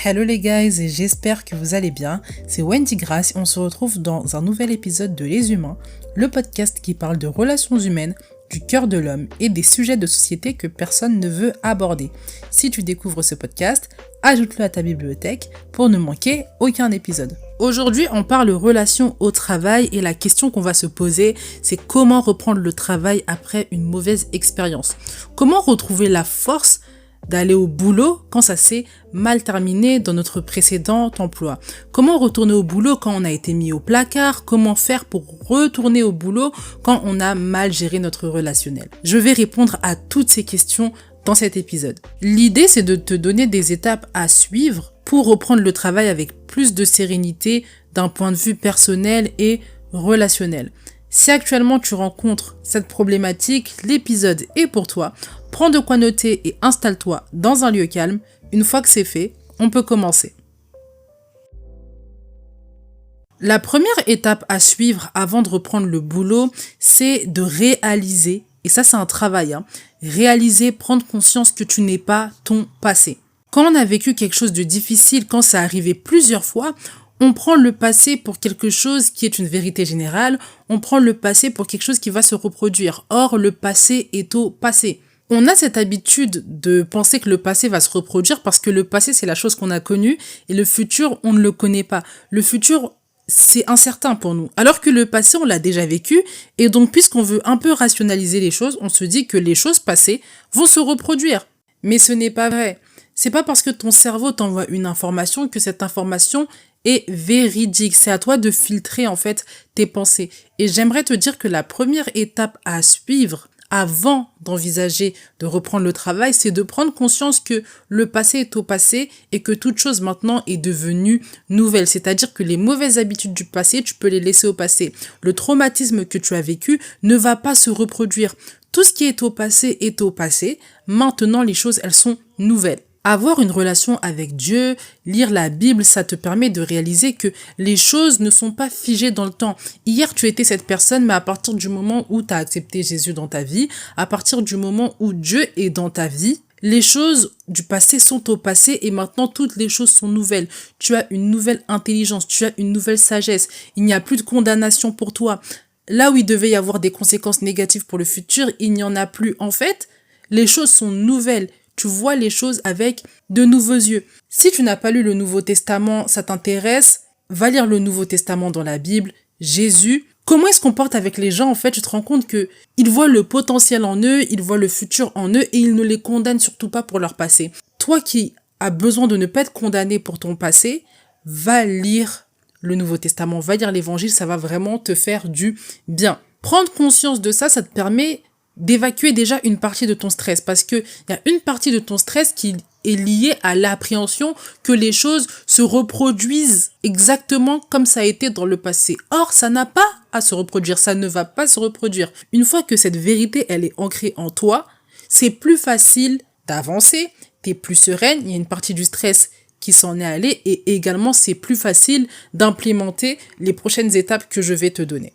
Hello les guys et j'espère que vous allez bien, c'est Wendy Grace et on se retrouve dans un nouvel épisode de Les Humains, le podcast qui parle de relations humaines, du cœur de l'homme et des sujets de société que personne ne veut aborder. Si tu découvres ce podcast, ajoute-le à ta bibliothèque pour ne manquer aucun épisode. Aujourd'hui, on parle relations au travail et la question qu'on va se poser, c'est comment reprendre le travail après une mauvaise expérience. Comment retrouver la force d'aller au boulot quand ça s'est mal terminé dans notre précédent emploi. Comment retourner au boulot quand on a été mis au placard? Comment faire pour retourner au boulot quand on a mal géré notre relationnel? Je vais répondre à toutes ces questions dans cet épisode. L'idée, c'est de te donner des étapes à suivre pour reprendre le travail avec plus de sérénité d'un point de vue personnel et relationnel. Si actuellement tu rencontres cette problématique, l'épisode est pour toi. Prends de quoi noter et installe-toi dans un lieu calme. Une fois que c'est fait, on peut commencer. La première étape à suivre avant de reprendre le boulot, c'est de réaliser, et ça c'est un travail, réaliser, prendre conscience que tu n'es pas ton passé. Quand on a vécu quelque chose de difficile, quand ça arrivé plusieurs fois, on prend le passé pour quelque chose qui est une vérité générale, on prend le passé pour quelque chose qui va se reproduire. Or, le passé est au passé. On a cette habitude de penser que le passé va se reproduire parce que le passé, c'est la chose qu'on a connue et le futur, on ne le connaît pas. Le futur, c'est incertain pour nous. Alors que le passé, on l'a déjà vécu et donc, puisqu'on veut un peu rationaliser les choses, on se dit que les choses passées vont se reproduire. Mais ce n'est pas vrai. C'est pas parce que ton cerveau t'envoie une information que cette information est véridique. C'est à toi de filtrer en fait tes pensées. Et j'aimerais te dire que la première étape à suivre avant d'envisager de reprendre le travail, c'est de prendre conscience que le passé est au passé et que toute chose maintenant est devenue nouvelle. C'est-à-dire que les mauvaises habitudes du passé, tu peux les laisser au passé. Le traumatisme que tu as vécu ne va pas se reproduire. Tout ce qui est au passé est au passé. Maintenant, les choses, elles sont nouvelles. Avoir une relation avec Dieu, lire la Bible, ça te permet de réaliser que les choses ne sont pas figées dans le temps. Hier, tu étais cette personne, mais à partir du moment où tu as accepté Jésus dans ta vie, à partir du moment où Dieu est dans ta vie, les choses du passé sont au passé et maintenant toutes les choses sont nouvelles. Tu as une nouvelle intelligence, tu as une nouvelle sagesse. Il n'y a plus de condamnation pour toi. Là où il devait y avoir des conséquences négatives pour le futur, il n'y en a plus. En fait, les choses sont nouvelles. Tu vois les choses avec de nouveaux yeux. Si tu n'as pas lu le Nouveau Testament, ça t'intéresse, va lire le Nouveau Testament dans la Bible. Jésus, comment il se comporte avec les gens, en fait, tu te rends compte que il voit le potentiel en eux, il voit le futur en eux et il ne les condamne surtout pas pour leur passé. Toi qui as besoin de ne pas être condamné pour ton passé, va lire le Nouveau Testament, va lire l'Évangile, ça va vraiment te faire du bien. Prendre conscience de ça, ça te permet d'évacuer déjà une partie de ton stress parce que il y a une partie de ton stress qui est liée à l'appréhension que les choses se reproduisent exactement comme ça a été dans le passé. Or, ça n'a pas à se reproduire, ça ne va pas se reproduire. Une fois que cette vérité, elle est ancrée en toi, c'est plus facile d'avancer, t'es plus sereine, il y a une partie du stress qui s'en est allée et également c'est plus facile d'implémenter les prochaines étapes que je vais te donner.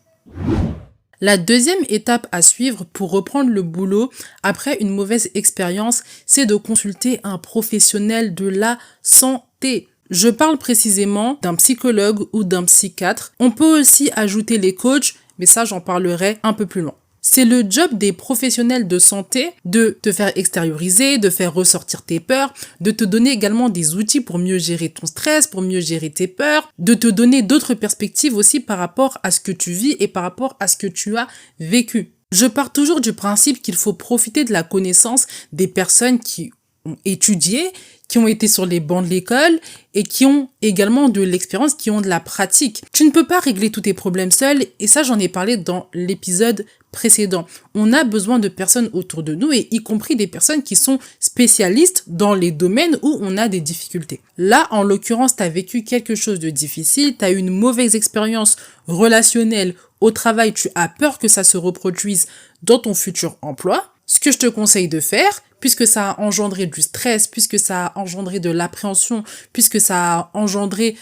La deuxième étape à suivre pour reprendre le boulot après une mauvaise expérience, c'est de consulter un professionnel de la santé. Je parle précisément d'un psychologue ou d'un psychiatre. On peut aussi ajouter les coachs, mais ça j'en parlerai un peu plus loin. C'est le job des professionnels de santé de te faire extérioriser, de faire ressortir tes peurs, de te donner également des outils pour mieux gérer ton stress, pour mieux gérer tes peurs, de te donner d'autres perspectives aussi par rapport à ce que tu vis et par rapport à ce que tu as vécu. Je pars toujours du principe qu'il faut profiter de la connaissance des personnes qui ont étudié, qui ont été sur les bancs de l'école et qui ont également de l'expérience, qui ont de la pratique. Tu ne peux pas régler tous tes problèmes seul et ça j'en ai parlé dans l'épisode précédent. On a besoin de personnes autour de nous et y compris des personnes qui sont spécialistes dans les domaines où on a des difficultés. Là, en l'occurrence, tu as vécu quelque chose de difficile, tu as eu une mauvaise expérience relationnelle au travail, tu as peur que ça se reproduise dans ton futur emploi. Ce que je te conseille de faire, puisque ça a engendré du stress, puisque ça a engendré de l'appréhension, puisque ça a engendré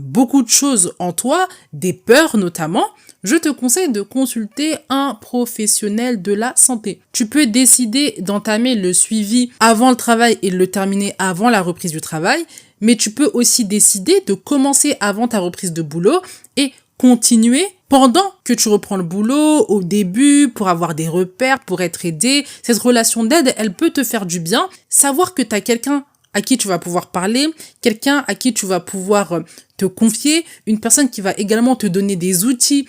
beaucoup de choses en toi, des peurs notamment, je te conseille de consulter un professionnel de la santé. Tu peux décider d'entamer le suivi avant le travail et de le terminer avant la reprise du travail, mais tu peux aussi décider de commencer avant ta reprise de boulot et continuer pendant que tu reprends le boulot, au début, pour avoir des repères, pour être aidé. Cette relation d'aide, elle peut te faire du bien. Savoir que tu as quelqu'un à qui tu vas pouvoir parler, quelqu'un à qui tu vas pouvoir te confier, une personne qui va également te donner des outils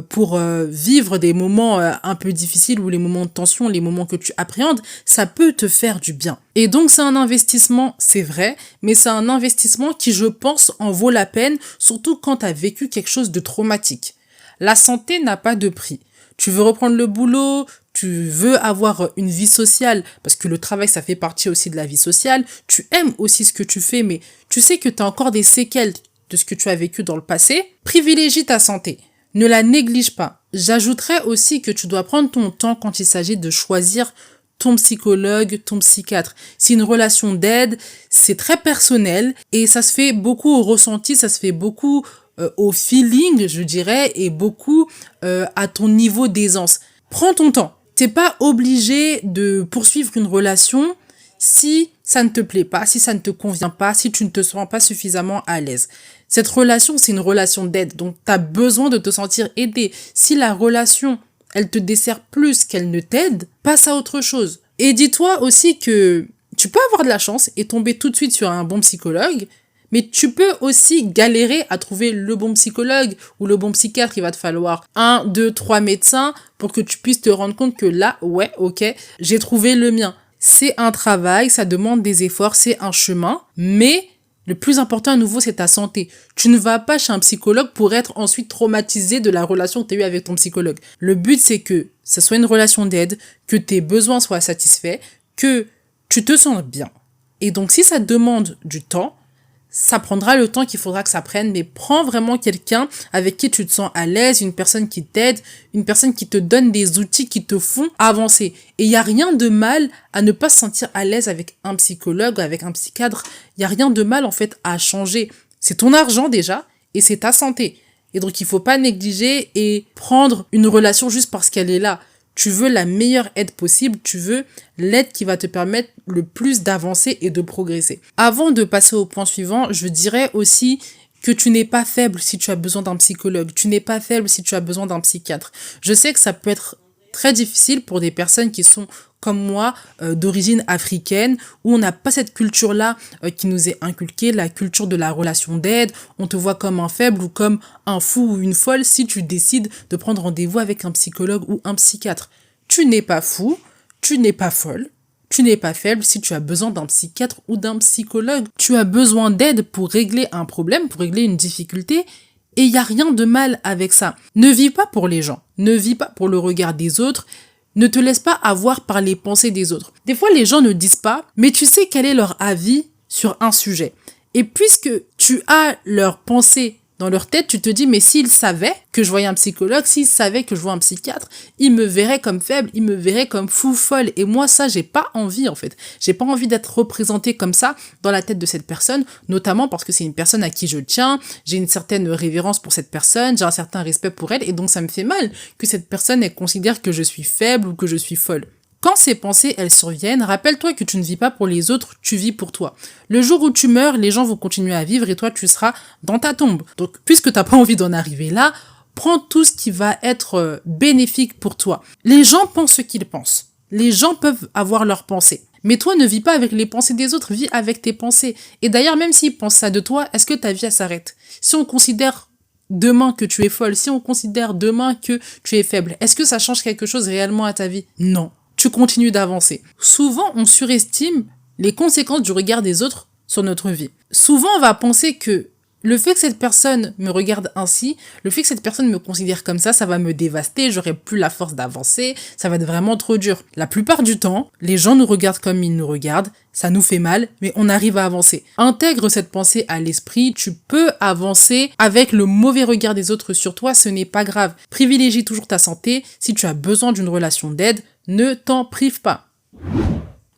pour vivre des moments un peu difficiles ou les moments de tension, les moments que tu appréhendes, ça peut te faire du bien. Et donc c'est un investissement, c'est vrai, mais c'est un investissement qui, je pense, en vaut la peine, surtout quand tu as vécu quelque chose de traumatique. La santé n'a pas de prix. Tu veux reprendre le boulot, tu veux avoir une vie sociale, parce que le travail, ça fait partie aussi de la vie sociale. Tu aimes aussi ce que tu fais, mais tu sais que tu as encore des séquelles de ce que tu as vécu dans le passé. Privilégie ta santé. Ne la néglige pas. J'ajouterais aussi que tu dois prendre ton temps quand il s'agit de choisir ton psychologue, ton psychiatre. C'est une relation d'aide, c'est très personnel et ça se fait beaucoup au ressenti, ça se fait beaucoup au feeling, je dirais, et beaucoup à ton niveau d'aisance. Prends ton temps. T'es pas obligé de poursuivre une relation si ça ne te plaît pas, si ça ne te convient pas, si tu ne te sens pas suffisamment à l'aise. Cette relation, c'est une relation d'aide, donc tu as besoin de te sentir aidé. Si la relation, elle te dessert plus qu'elle ne t'aide, passe à autre chose. Et dis-toi aussi que tu peux avoir de la chance et tomber tout de suite sur un bon psychologue, mais tu peux aussi galérer à trouver le bon psychologue ou le bon psychiatre. Il va te falloir 1, 2, 3 médecins pour que tu puisses te rendre compte que là, ouais, ok, j'ai trouvé le mien. C'est un travail, ça demande des efforts, c'est un chemin, mais le plus important à nouveau, c'est ta santé. Tu ne vas pas chez un psychologue pour être ensuite traumatisé de la relation que tu as eue avec ton psychologue. Le but, c'est que ce soit une relation d'aide, que tes besoins soient satisfaits, que tu te sens bien. Et donc, si ça demande du temps, ça prendra le temps qu'il faudra que ça prenne, mais prends vraiment quelqu'un avec qui tu te sens à l'aise, une personne qui t'aide, une personne qui te donne des outils qui te font avancer. Et il n'y a rien de mal à ne pas se sentir à l'aise avec un psychologue, avec un psychiatre. Il n'y a rien de mal en fait à changer. C'est ton argent déjà et c'est ta santé. Et donc il faut pas négliger et prendre une relation juste parce qu'elle est là. Tu veux la meilleure aide possible, tu veux l'aide qui va te permettre le plus d'avancer et de progresser. Avant de passer au point suivant, je dirais aussi que tu n'es pas faible si tu as besoin d'un psychologue, tu n'es pas faible si tu as besoin d'un psychiatre. Je sais que ça peut être très difficile pour des personnes qui sont comme moi, d'origine africaine, où on n'a pas cette culture-là qui nous est inculquée, la culture de la relation d'aide. On te voit comme un faible ou comme un fou ou une folle si tu décides de prendre rendez-vous avec un psychologue ou un psychiatre. Tu n'es pas fou, tu n'es pas folle, tu n'es pas faible si tu as besoin d'un psychiatre ou d'un psychologue. Tu as besoin d'aide pour régler un problème, pour régler une difficulté, et il n'y a rien de mal avec ça. Ne vis pas pour les gens, ne vis pas pour le regard des autres, ne te laisse pas avoir par les pensées des autres. Des fois, les gens ne disent pas, mais tu sais quel est leur avis sur un sujet. Et puisque tu as leurs pensées dans leur tête, tu te dis, mais s'ils savaient que je voyais un psychologue, s'ils savaient que je vois un psychiatre, ils me verraient comme faible, ils me verraient comme fou, folle. Et moi, ça, j'ai pas envie, en fait. J'ai pas envie d'être représentée comme ça dans la tête de cette personne, notamment parce que c'est une personne à qui je tiens, j'ai une certaine révérence pour cette personne, j'ai un certain respect pour elle, et donc ça me fait mal que cette personne, elle considère que je suis faible ou que je suis folle. Quand ces pensées, elles surviennent, rappelle-toi que tu ne vis pas pour les autres, tu vis pour toi. Le jour où tu meurs, les gens vont continuer à vivre et toi, tu seras dans ta tombe. Donc, puisque t'as pas envie d'en arriver là, prends tout ce qui va être bénéfique pour toi. Les gens pensent ce qu'ils pensent. Les gens peuvent avoir leurs pensées. Mais toi, ne vis pas avec les pensées des autres, vis avec tes pensées. Et d'ailleurs, même s'ils pensent ça de toi, est-ce que ta vie, elle s'arrête? Si on considère demain que tu es folle, si on considère demain que tu es faible, est-ce que ça change quelque chose réellement à ta vie? Non. Tu continues d'avancer. Souvent, on surestime les conséquences du regard des autres sur notre vie. Souvent, on va penser que le fait que cette personne me regarde ainsi, le fait que cette personne me considère comme ça va me dévaster, j'aurai plus la force d'avancer, ça va être vraiment trop dur. La plupart du temps, les gens nous regardent comme ils nous regardent, ça nous fait mal, mais on arrive à avancer. Intègre cette pensée à l'esprit, tu peux avancer avec le mauvais regard des autres sur toi, ce n'est pas grave. Privilégie toujours ta santé, si tu as besoin d'une relation d'aide, ne t'en prive pas.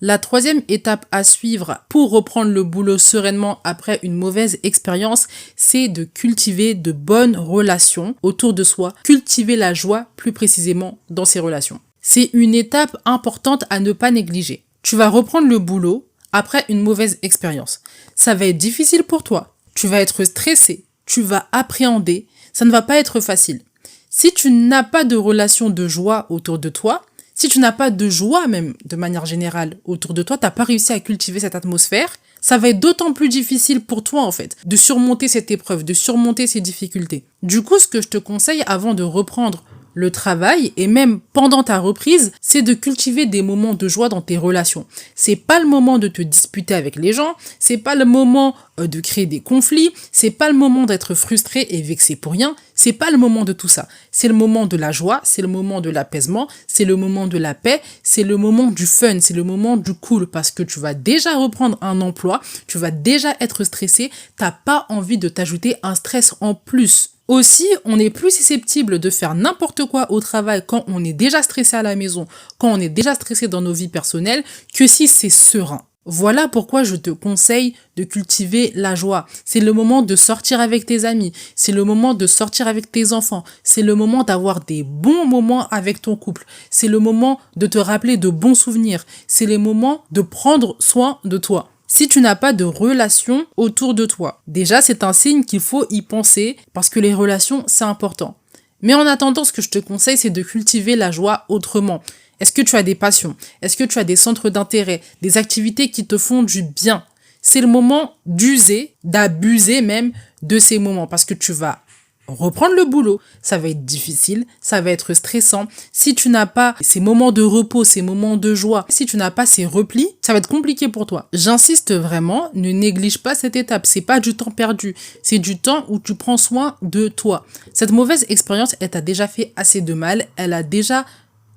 La troisième étape à suivre pour reprendre le boulot sereinement après une mauvaise expérience, c'est de cultiver de bonnes relations autour de soi, cultiver la joie plus précisément dans ces relations. C'est une étape importante à ne pas négliger. Tu vas reprendre le boulot après une mauvaise expérience. Ça va être difficile pour toi. Tu vas être stressé. Tu vas appréhender. Ça ne va pas être facile. Si tu n'as pas de relation de joie autour de toi, si tu n'as pas de joie même de manière générale autour de toi, tu n'as pas réussi à cultiver cette atmosphère, ça va être d'autant plus difficile pour toi en fait de surmonter cette épreuve, de surmonter ces difficultés. Du coup, ce que je te conseille avant de reprendre le travail et même pendant ta reprise, c'est de cultiver des moments de joie dans tes relations. C'est pas le moment de te disputer avec les gens, c'est pas le moment de créer des conflits, c'est pas le moment d'être frustré et vexé pour rien, c'est pas le moment de tout ça. C'est le moment de la joie, c'est le moment de l'apaisement, c'est le moment de la paix, c'est le moment du fun, c'est le moment du cool parce que tu vas déjà reprendre un emploi, tu vas déjà être stressé, t'as pas envie de t'ajouter un stress en plus. Aussi, on est plus susceptible de faire n'importe quoi au travail quand on est déjà stressé à la maison, quand on est déjà stressé dans nos vies personnelles, que si c'est serein. Voilà pourquoi je te conseille de cultiver la joie. C'est le moment de sortir avec tes amis, c'est le moment de sortir avec tes enfants, c'est le moment d'avoir des bons moments avec ton couple, c'est le moment de te rappeler de bons souvenirs, c'est les moments de prendre soin de toi. Si tu n'as pas de relations autour de toi, déjà c'est un signe qu'il faut y penser parce que les relations c'est important. Mais en attendant, ce que je te conseille c'est de cultiver la joie autrement. Est-ce que tu as des passions? Est-ce que tu as des centres d'intérêt? Des activités qui te font du bien? C'est le moment d'user, d'abuser même de ces moments parce que tu vas reprendre le boulot, ça va être difficile, ça va être stressant. Si tu n'as pas ces moments de repos, ces moments de joie, si tu n'as pas ces replis, ça va être compliqué pour toi. J'insiste vraiment, ne néglige pas cette étape. C'est pas du temps perdu, c'est du temps où tu prends soin de toi. Cette mauvaise expérience, elle t'a déjà fait assez de mal, elle a déjà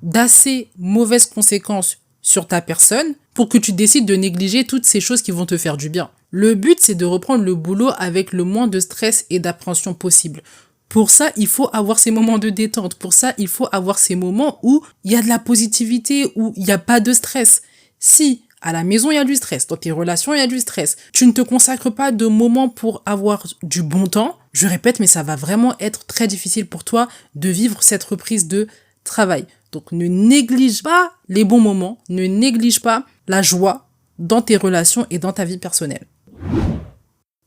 d'assez mauvaises conséquences sur ta personne pour que tu décides de négliger toutes ces choses qui vont te faire du bien. Le but, c'est de reprendre le boulot avec le moins de stress et d'appréhension possible. Pour ça, il faut avoir ces moments de détente. Pour ça, il faut avoir ces moments où il y a de la positivité, où il n'y a pas de stress. Si à la maison, il y a du stress, dans tes relations, il y a du stress, tu ne te consacres pas de moments pour avoir du bon temps, je répète, mais ça va vraiment être très difficile pour toi de vivre cette reprise de travail. Donc, ne néglige pas les bons moments, ne néglige pas la joie dans tes relations et dans ta vie personnelle.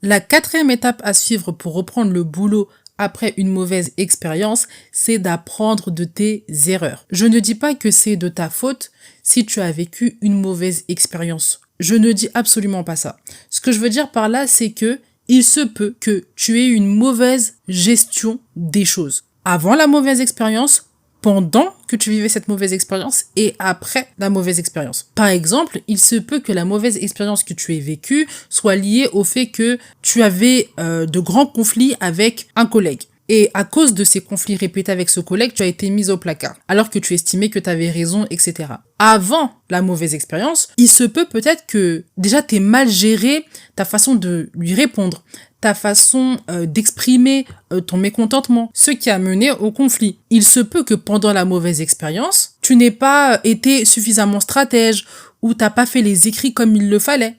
La quatrième étape à suivre pour reprendre le boulot après une mauvaise expérience, c'est d'apprendre de tes erreurs. Je ne dis pas que c'est de ta faute si tu as vécu une mauvaise expérience. Je ne dis absolument pas ça. Ce que je veux dire par là, c'est que il se peut que tu aies une mauvaise gestion des choses. Avant la mauvaise expérience, pendant que tu vivais cette mauvaise expérience et après la mauvaise expérience. Par exemple, il se peut que la mauvaise expérience que tu aies vécue soit liée au fait que tu avais de grands conflits avec un collègue. Et à cause de ces conflits répétés avec ce collègue, tu as été mise au placard, alors que tu estimais que tu avais raison, etc. Avant la mauvaise expérience, il se peut peut-être que déjà tu aies mal géré ta façon de lui répondre, ta façon d'exprimer ton mécontentement, ce qui a mené au conflit. Il se peut que pendant la mauvaise expérience, tu n'aies pas été suffisamment stratège ou t'as pas fait les écrits comme il le fallait.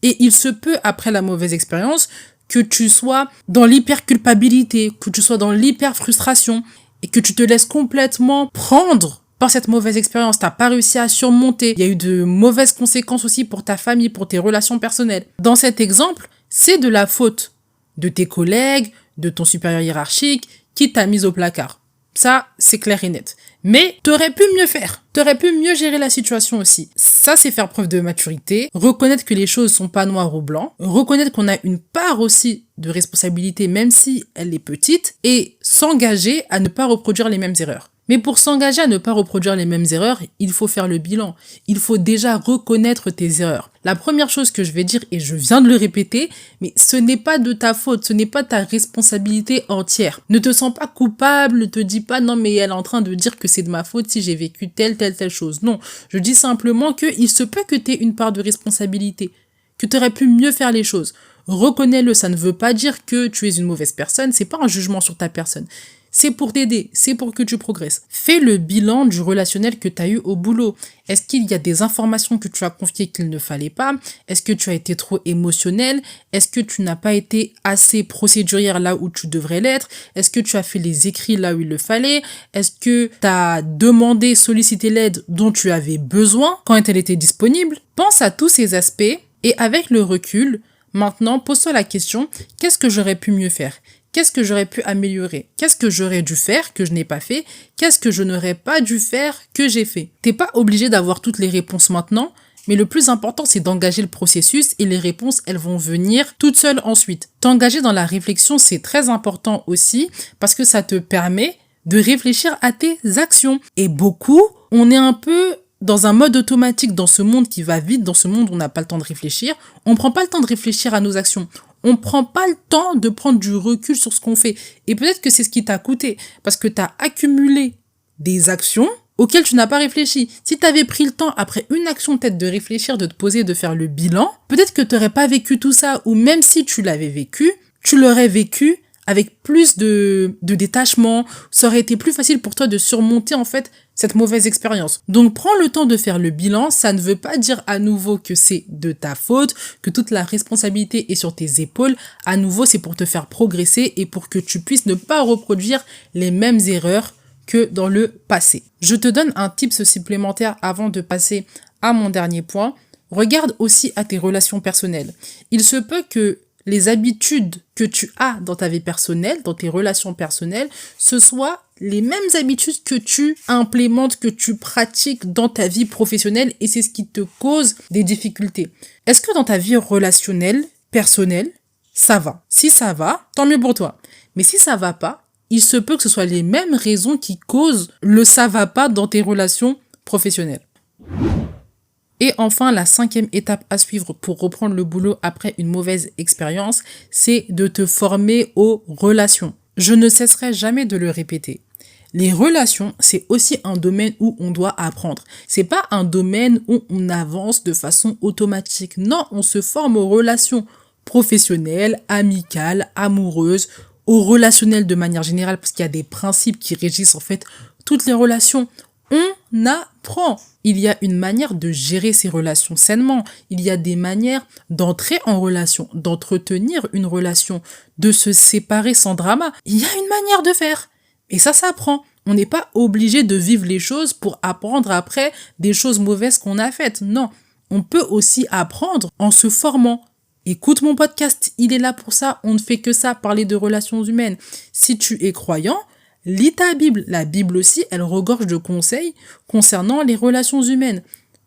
Et il se peut, après la mauvaise expérience, que tu sois dans l'hyper-culpabilité, que tu sois dans l'hyper-frustration et que tu te laisses complètement prendre par cette mauvaise expérience. T'as pas réussi à surmonter. Il y a eu de mauvaises conséquences aussi pour ta famille, pour tes relations personnelles. Dans cet exemple, c'est de la faute de tes collègues, de ton supérieur hiérarchique qui t'a mis au placard. Ça, c'est clair et net. Mais t'aurais pu mieux faire. T'aurais pu mieux gérer la situation aussi. Ça, c'est faire preuve de maturité, reconnaître que les choses sont pas noires ou blancs, reconnaître qu'on a une part aussi de responsabilité, même si elle est petite, et s'engager à ne pas reproduire les mêmes erreurs. Mais pour s'engager à ne pas reproduire les mêmes erreurs, il faut faire le bilan. Il faut déjà reconnaître tes erreurs. La première chose que je vais dire, et je viens de le répéter, mais ce n'est pas de ta faute, ce n'est pas ta responsabilité entière. Ne te sens pas coupable, ne te dis pas non mais elle est en train de dire que c'est de ma faute si j'ai vécu telle chose. Non, je dis simplement qu'il se peut que tu aies une part de responsabilité, que tu aurais pu mieux faire les choses. Reconnais-le, ça ne veut pas dire que tu es une mauvaise personne, c'est pas un jugement sur ta personne. C'est pour t'aider, c'est pour que tu progresses. Fais le bilan du relationnel que tu as eu au boulot. Est-ce qu'il y a des informations que tu as confiées qu'il ne fallait pas? Est-ce que tu as été trop émotionnel? Est-ce que tu n'as pas été assez procédurière là où tu devrais l'être? Est-ce que tu as fait les écrits là où il le fallait? Est-ce que tu as demandé, sollicité l'aide dont tu avais besoin quand elle était disponible? Pense à tous ces aspects et avec le recul, maintenant pose-toi la question, qu'est-ce que j'aurais pu mieux faire? Qu'est-ce que j'aurais pu améliorer? Qu'est-ce que j'aurais dû faire que je n'ai pas fait? Qu'est-ce que je n'aurais pas dû faire que j'ai fait? T'es pas obligé d'avoir toutes les réponses maintenant, mais le plus important, c'est d'engager le processus et les réponses, elles vont venir toutes seules ensuite. T'engager dans la réflexion, c'est très important aussi parce que ça te permet de réfléchir à tes actions. Et beaucoup, on est un peu dans un mode automatique dans ce monde qui va vite, dans ce monde où on n'a pas le temps de réfléchir. On prend pas le temps de réfléchir à nos actions. On prend pas le temps de prendre du recul sur ce qu'on fait. Et peut-être que c'est ce qui t'a coûté. Parce que tu as accumulé des actions auxquelles tu n'as pas réfléchi. Si tu avais pris le temps, après une action peut-être de réfléchir, de te poser, de faire le bilan, peut-être que tu n'aurais pas vécu tout ça. Ou même si tu l'avais vécu, tu l'aurais vécu avec plus de détachement. Ça aurait été plus facile pour toi de surmonter en fait cette mauvaise expérience. Donc prends le temps de faire le bilan, ça ne veut pas dire à nouveau que c'est de ta faute, que toute la responsabilité est sur tes épaules. À nouveau, c'est pour te faire progresser et pour que tu puisses ne pas reproduire les mêmes erreurs que dans le passé. Je te donne un tips supplémentaire avant de passer à mon dernier point. Regarde aussi à tes relations personnelles. Il se peut que les habitudes que tu as dans ta vie personnelle, dans tes relations personnelles, ce soient les mêmes habitudes que tu implémentes, que tu pratiques dans ta vie professionnelle et c'est ce qui te cause des difficultés. Est-ce que dans ta vie relationnelle, personnelle, ça va? Si ça va, tant mieux pour toi. Mais si ça va pas, il se peut que ce soit les mêmes raisons qui causent le ça va pas dans tes relations professionnelles. Et enfin, la 5e étape à suivre pour reprendre le boulot après une mauvaise expérience, c'est de te former aux relations. Je ne cesserai jamais de le répéter. Les relations, c'est aussi un domaine où on doit apprendre. C'est pas un domaine où on avance de façon automatique. Non, on se forme aux relations professionnelles, amicales, amoureuses, aux relationnelles de manière générale, parce qu'il y a des principes qui régissent en fait toutes les relations. On apprend. Il y a une manière de gérer ces relations sainement. Il y a des manières d'entrer en relation, d'entretenir une relation, de se séparer sans drama. Il y a une manière de faire. Et ça s'apprend. On n'est pas obligé de vivre les choses pour apprendre après des choses mauvaises qu'on a faites. Non. On peut aussi apprendre en se formant. Écoute mon podcast, il est là pour ça. On ne fait que ça, parler de relations humaines. Si tu es croyant, lis ta Bible. La Bible aussi, elle regorge de conseils concernant les relations humaines.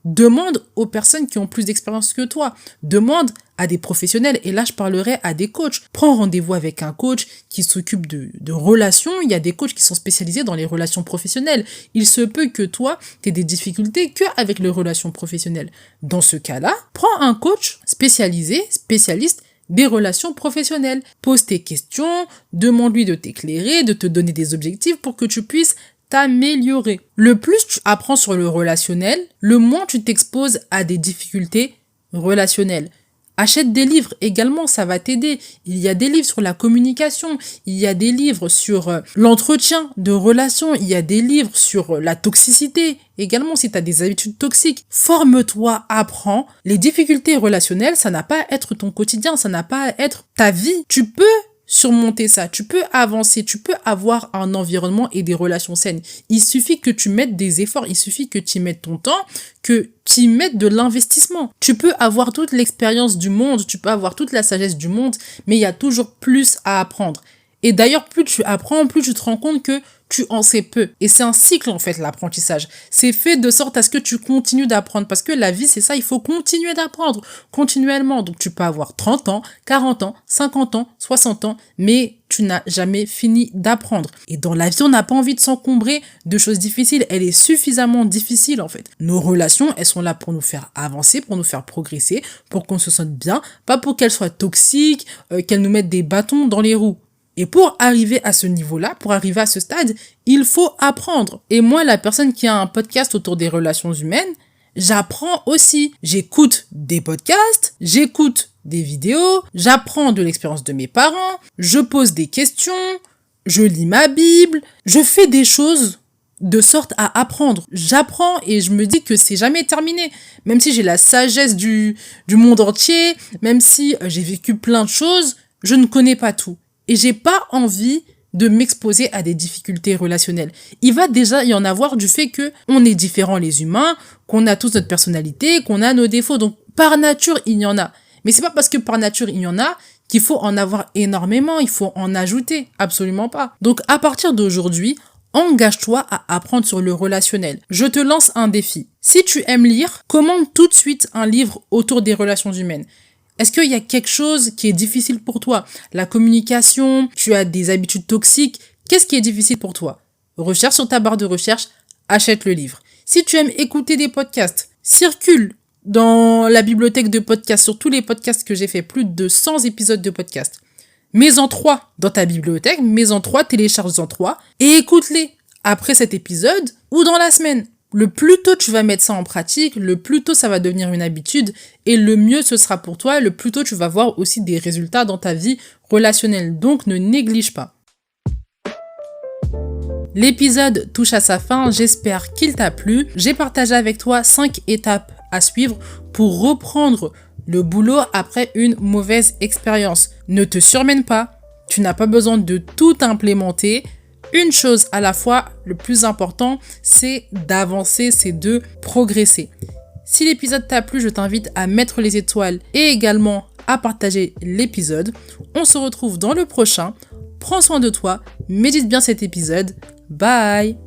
Demande aux personnes qui ont plus d'expérience que toi. Demande à des professionnels. Et là, je parlerai à des coachs. Prends rendez-vous avec un coach qui s'occupe de relations. Il y a des coachs qui sont spécialisés dans les relations professionnelles. Il se peut que toi, tu aies des difficultés qu'avec les relations professionnelles. Dans ce cas-là, prends un coach spécialiste des relations professionnelles. Pose tes questions, demande-lui de t'éclairer, de te donner des objectifs pour que tu puisses t'améliorer. Le plus tu apprends sur le relationnel, le moins tu t'exposes à des difficultés relationnelles. Achète des livres également, ça va t'aider. Il y a des livres sur la communication, il y a des livres sur l'entretien de relations, il y a des livres sur la toxicité. Également, si tu as des habitudes toxiques, forme-toi, apprends. Les difficultés relationnelles, ça n'a pas à être ton quotidien, ça n'a pas à être ta vie. Tu peux surmonter ça, tu peux avancer, tu peux avoir un environnement et des relations saines. Il suffit que tu mettes des efforts, il suffit que tu y mettes ton temps, que tu y mettes de l'investissement. Tu peux avoir toute l'expérience du monde, tu peux avoir toute la sagesse du monde, mais il y a toujours plus à apprendre. Et d'ailleurs, plus tu apprends, plus tu te rends compte que tu en sais peu. Et c'est un cycle, en fait, l'apprentissage. C'est fait de sorte à ce que tu continues d'apprendre. Parce que la vie, c'est ça, il faut continuer d'apprendre continuellement. Donc, tu peux avoir 30 ans, 40 ans, 50 ans, 60 ans, mais tu n'as jamais fini d'apprendre. Et dans la vie, on n'a pas envie de s'encombrer de choses difficiles. Elle est suffisamment difficile, en fait. Nos relations, elles sont là pour nous faire avancer, pour nous faire progresser, pour qu'on se sente bien, pas pour qu'elles soient toxiques, qu'elles nous mettent des bâtons dans les roues. Et pour arriver à ce niveau-là, pour arriver à ce stade, il faut apprendre. Et moi, la personne qui a un podcast autour des relations humaines, j'apprends aussi. J'écoute des podcasts, j'écoute des vidéos, j'apprends de l'expérience de mes parents, je pose des questions, je lis ma Bible, je fais des choses de sorte à apprendre. J'apprends et je me dis que c'est jamais terminé. Même si j'ai la sagesse du monde entier, même si j'ai vécu plein de choses, je ne connais pas tout. Et j'ai pas envie de m'exposer à des difficultés relationnelles. Il va déjà y en avoir du fait que on est différents les humains, qu'on a tous notre personnalité, qu'on a nos défauts. Donc, par nature, il y en a. Mais c'est pas parce que par nature, il y en a qu'il faut en avoir énormément, il faut en ajouter. Absolument pas. Donc, à partir d'aujourd'hui, engage-toi à apprendre sur le relationnel. Je te lance un défi. Si tu aimes lire, commande tout de suite un livre autour des relations humaines. Est-ce qu'il y a quelque chose qui est difficile pour toi? La communication, tu as des habitudes toxiques. Qu'est-ce qui est difficile pour toi? Recherche sur ta barre de recherche, achète le livre. Si tu aimes écouter des podcasts, circule dans la bibliothèque de podcasts, sur tous les podcasts que j'ai fait, plus de 100 épisodes de podcasts. Mets-en 3 dans ta bibliothèque, mets-en 3, télécharge-en 3 et écoute-les après cet épisode ou dans la semaine. Le plus tôt tu vas mettre ça en pratique, le plus tôt ça va devenir une habitude et le mieux ce sera pour toi, le plus tôt tu vas voir aussi des résultats dans ta vie relationnelle. Donc ne néglige pas. L'épisode touche à sa fin, j'espère qu'il t'a plu. J'ai partagé avec toi 5 étapes à suivre pour reprendre le boulot après une mauvaise expérience. Ne te surmène pas, tu n'as pas besoin de tout implémenter. Une chose à la fois, le plus important, c'est d'avancer, c'est de progresser. Si l'épisode t'a plu, je t'invite à mettre les étoiles et également à partager l'épisode. On se retrouve dans le prochain. Prends soin de toi, médite bien cet épisode. Bye!